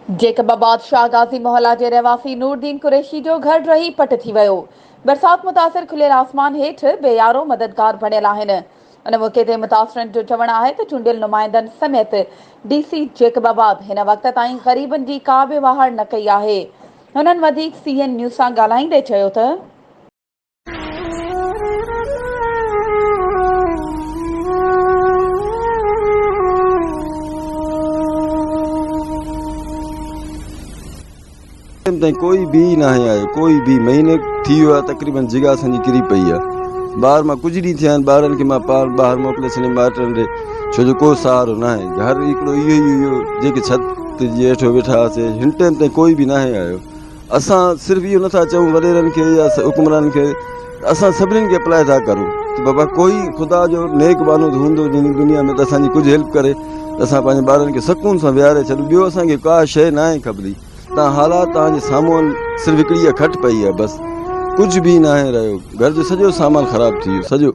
जेकबाबाद शाह गाज़ी मोहल्ला के रहवासी नूरदीन कुरैशी जो घर रही पट थी वियो। बरसात मुतासिर खुलियल आसमान हेठ बेयारो मददगार बणियल आहिनि। उन मौके ते मुतासिरनि जो चवणु आहे त चूंडियल नुमाइंदनि समेत डीसी जेकबाबाद हिन वक़्त ताईं ग़रीबनि जी का बि वहाड़ न कई आहे। हुननि वधीक CN न्यूज़ सां ॻाल्हाईंदे चयो त कोई भी ना है, कोई भी महीने थी हुआ तकरीबन जगह असांजी किरी पई आहे। ॿार मां कुछ ॾींहं थिया आहिनि, ॿारनि खे मां ॿाहिरि मोकिले छॾियमि माइटनि ॾे, छो जो को सहारो न आहे। घर हिकिड़ो इहो जेके छित जे हेठि वेठा हुआसीं, हिन टाइम ताईं कोई बि न आहे आयो। असां सिर्फ़ु इहो नथा चऊं वॾेरनि खे या हुकुमराननि खे, असां सभिनीनि खे अप्लाई था करूं त बाबा कोई ख़ुदा जो नेक माण्हू हूंदो जिन दुनिया में त असांजी कुझु हेल्प करे त असां पंहिंजे ॿारनि खे सुकून सां विहारे छॾूं। ॿियो असांखे का शइ न आहे खपंदी। तव्हां हालात तव्हांजे साम्हूं सिर्फ़ु हिकिड़ी खट पई आहे, बसि कुझु बि न आहे रहियो। घर जो सॼो सामान ख़राबु थी वियो सॼो।